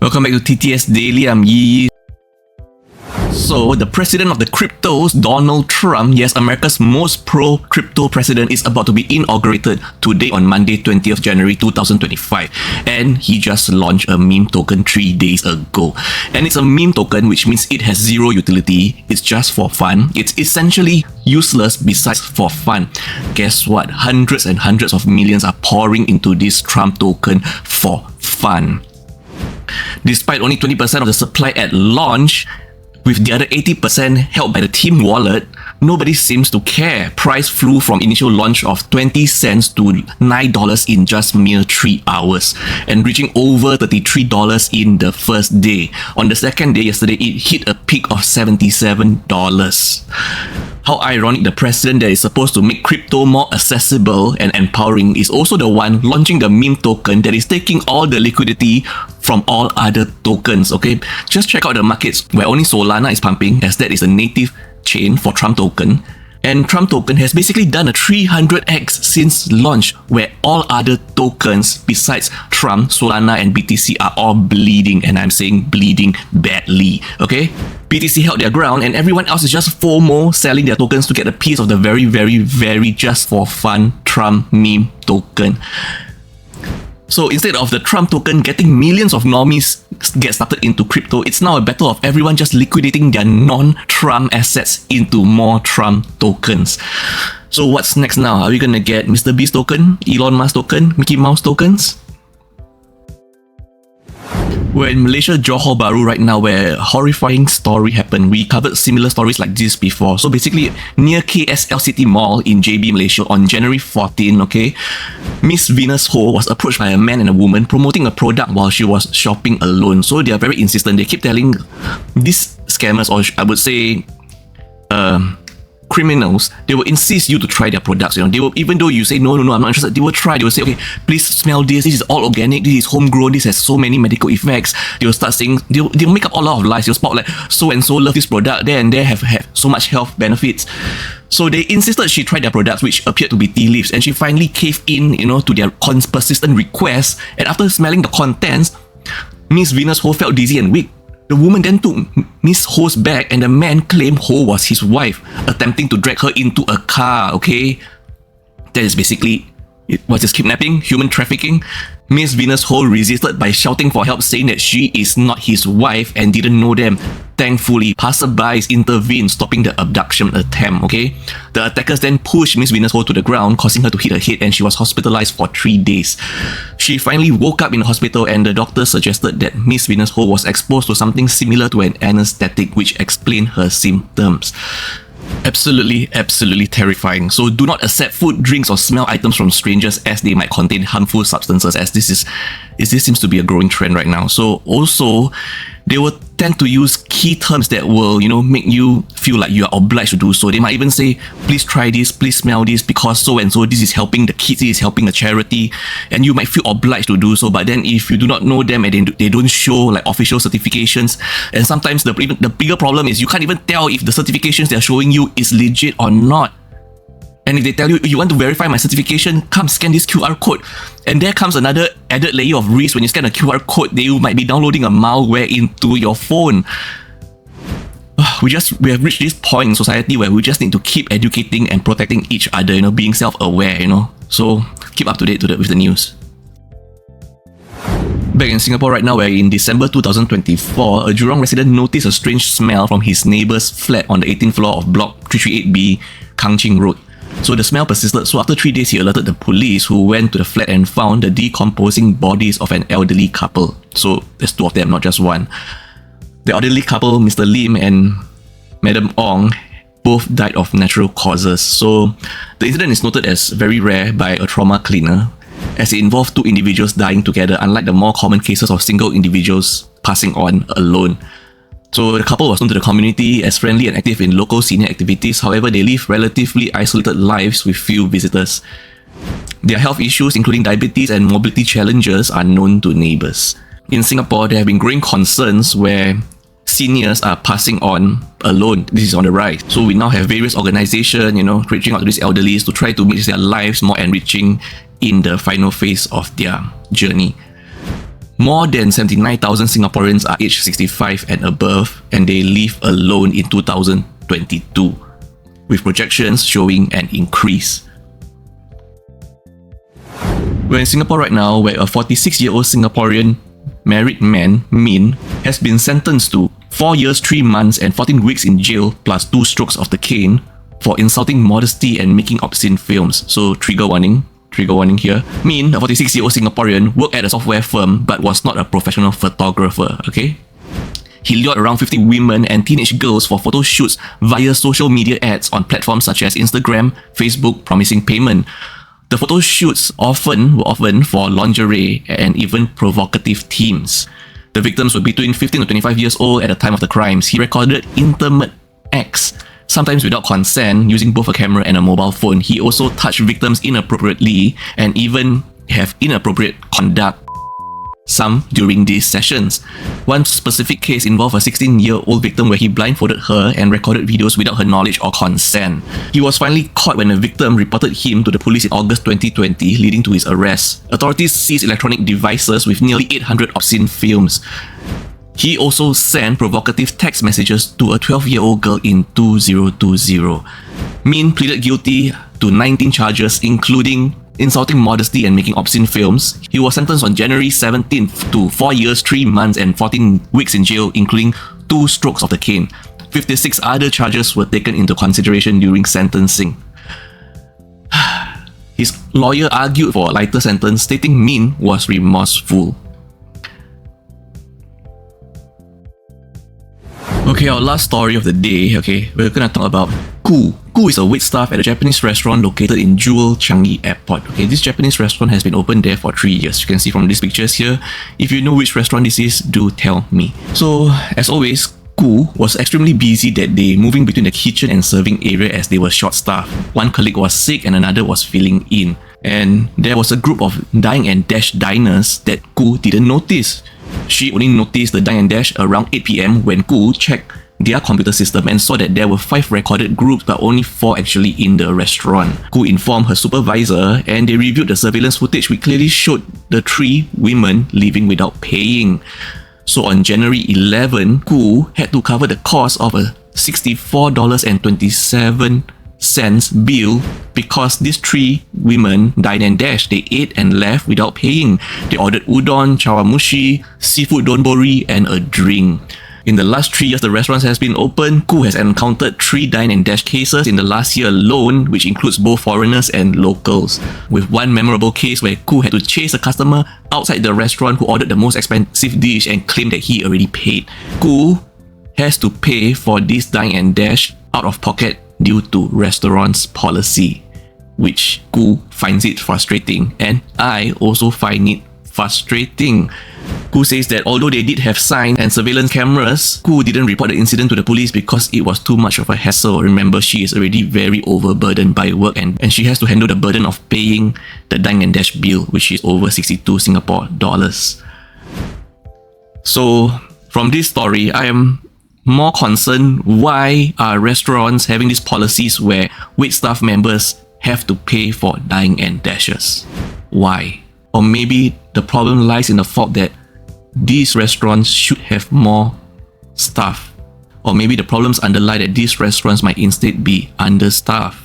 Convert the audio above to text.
Welcome back to TTS Daily, I'm Yi. So, the president of the cryptos, Donald Trump, yes, America's most pro-crypto president, is about to be inaugurated today on Monday, 20th January 2025. And he just launched a meme token 3 days ago. And it's a meme token, which means it has zero utility. It's just for fun. It's essentially useless besides for fun. Guess what? Hundreds and hundreds of millions are pouring into this Trump token for fun. Despite only 20% of the supply at launch, with the other 80% held by the team wallet, nobody seems to care. Price flew from initial launch of 20 cents to $9 in just mere 3 hours, and reaching over $33 in the first day. On the second day, yesterday, it hit a peak of $77. How ironic, the president that is supposed to make crypto more accessible and empowering is also the one launching the meme token that is taking all the liquidity from all other tokens, okay? Just check out the markets where only Solana is pumping, as that is a native chain for Trump token. And Trump token has basically done a 300x since launch, where all other tokens besides Trump, Solana and BTC are all bleeding, and I'm saying bleeding badly, okay? BTC held their ground and everyone else is just FOMO selling their tokens to get a piece of the very just for fun Trump meme token. So instead of the Trump token getting millions of normies get started into crypto, it's now a battle of everyone just liquidating their non-Trump assets into more Trump tokens. So what's next now? Are we gonna get Mr. Beast token, Elon Musk token, Mickey Mouse tokens? We're in Malaysia, Johor, Bahru right now, where a horrifying story happened. We covered similar stories like this before. So basically, near KSL City Mall in JB, Malaysia, on January 14, okay, Miss Venus Ho was approached by a man and a woman promoting a product while she was shopping alone. So they are very insistent. They keep telling these scammers, or I would say, criminals, they will insist you to try their products. You know, they will, even though you say no, I'm not interested, they will try. They will say, okay, please smell this. This is all organic. This is homegrown. This has so many medical effects. They will start saying, they'll make up a lot of lies. They'll spout like, so and so love this product. There and there have so much health benefits. So they insisted she tried their products, which appeared to be tea leaves, and she finally caved in, you know, to their persistent requests. And after smelling the contents, Miss Venus Ho felt dizzy and weak. The woman then took Miss Ho's bag, and the man claimed Ho was his wife, attempting to drag her into a car, okay? That is basically, it was just kidnapping, human trafficking. Miss Venus Ho resisted by shouting for help, saying that she is not his wife and didn't know them. Thankfully, passerbys intervened, stopping the abduction attempt, okay? The attackers then pushed Miss Venus Ho to the ground, causing her to hit her head, and she was hospitalized for 3 days. She finally woke up in the hospital, and the doctor suggested that Miss Venus Ho was exposed to something similar to an anesthetic, which explained her symptoms. Absolutely terrifying. So do not accept food, drinks or smell items from strangers, as they might contain harmful substances, as this seems to be a growing trend right now. So also, they will tend to use key terms that will, you know, make you feel like you are obliged to do so. They might even say, please try this, please smell this, because so and so, this is helping the kids, this is helping a charity, and you might feel obliged to do so. But then if you do not know them and they don't show like official certifications, and sometimes the bigger problem is you can't even tell if the certifications they're showing you is legit or not. And if they tell you, you want to verify my certification, come scan this QR code. And there comes another added layer of risk. When you scan a QR code, they might be downloading a malware into your phone. We have reached this point in society where we just need to keep educating and protecting each other, you know, being self-aware, you know. So keep up to date with the news. Back in Singapore right now, where in December 2024, a Jurong resident noticed a strange smell from his neighbour's flat on the 18th floor of Block 338B, Kang Ching Road. So the smell persisted, so after 3 days he alerted the police, who went to the flat and found the decomposing bodies of an elderly couple. So there's 2 of them, not just one. The elderly couple, Mr. Lim and Madam Ong, both died of natural causes. So the incident is noted as very rare by a trauma cleaner, as it involved 2 individuals dying together, unlike the more common cases of single individuals passing on alone. So the couple was known to the community as friendly and active in local senior activities. However, they live relatively isolated lives with few visitors. Their health issues, including diabetes and mobility challenges, are known to neighbours. In Singapore, there have been growing concerns where seniors are passing on alone. This is on the rise. So we now have various organisations, you know, reaching out to these elderlies to try to make their lives more enriching in the final phase of their journey. More than 79,000 Singaporeans are aged 65 and above, and they live alone in 2022, with projections showing an increase. We're in Singapore right now, where a 46-year-old Singaporean married man, Min, has been sentenced to 4 years, 3 months and 14 weeks in jail plus 2 strokes of the cane for insulting modesty and making obscene films. So trigger warning here. Min, a 46-year-old Singaporean, worked at a software firm but was not a professional photographer, okay? He lured around 50 women and teenage girls for photo shoots via social media ads on platforms such as Instagram, Facebook, promising payment. The photo shoots were often for lingerie and even provocative themes. The victims were between 15 to 25 years old at the time of the crimes. He recorded intimate acts, sometimes without consent, using both a camera and a mobile phone. He also touched victims inappropriately and even have inappropriate conduct, some during these sessions. One specific case involved a 16-year-old victim where he blindfolded her and recorded videos without her knowledge or consent. He was finally caught when the victim reported him to the police in August 2020, leading to his arrest. Authorities seized electronic devices with nearly 800 obscene films. He also sent provocative text messages to a 12-year-old girl in 2020. Min pleaded guilty to 19 charges, including insulting modesty and making obscene films. He was sentenced on January 17th to 4 years, 3 months and 14 weeks in jail, including 2 strokes of the cane. 56 other charges were taken into consideration during sentencing. His lawyer argued for a lighter sentence, stating Min was remorseful. Okay, our last story of the day, we're gonna talk about Ku. Ku is a waitstaff at a Japanese restaurant located in Johor, Changi Airport. This Japanese restaurant has been open there for 3 years. You can see from these pictures here. If you know which restaurant this is, do tell me. So, as always, Ku was extremely busy that day, moving between the kitchen and serving area as they were short-staffed. One colleague was sick and another was filling in. And there was a group of Dine-and-Dash diners that Ku didn't notice. She only noticed the Dine-and-Dash around 8 PM when Ku checked their computer system and saw that there were 5 recorded groups but only 4 actually in the restaurant. Ku informed her supervisor and they reviewed the surveillance footage which clearly showed the 3 women leaving without paying. So on January 11, Ku had to cover the cost of a $64.27 bill because these 3 women Dine-and-Dash, they ate and left without paying. They ordered udon, chawamushi, seafood donbori and a drink. In the last 3 years the restaurant has been open, Ku has encountered 3 Dine-and-Dash cases in the last year alone, which includes both foreigners and locals. With one memorable case where Ku had to chase a customer outside the restaurant who ordered the most expensive dish and claimed that he already paid. Ku has to pay for this Dine-and-Dash out of pocket due to restaurant's policy, which Ku finds it frustrating, and I also find it frustrating. Ku says that although they did have signs and surveillance cameras, Ku didn't report the incident to the police because it was too much of a hassle. Remember, she is already very overburdened by work and she has to handle the burden of paying the Dine-and-Dash bill, which is over 62 Singapore dollars. So from this story, I am more concerned why are restaurants having these policies where waitstaff members have to pay for Dine-and-Dashes? Why? Or maybe the problem lies in the fact that these restaurants should have more staff. Or maybe the problems underlie that these restaurants might instead be understaffed.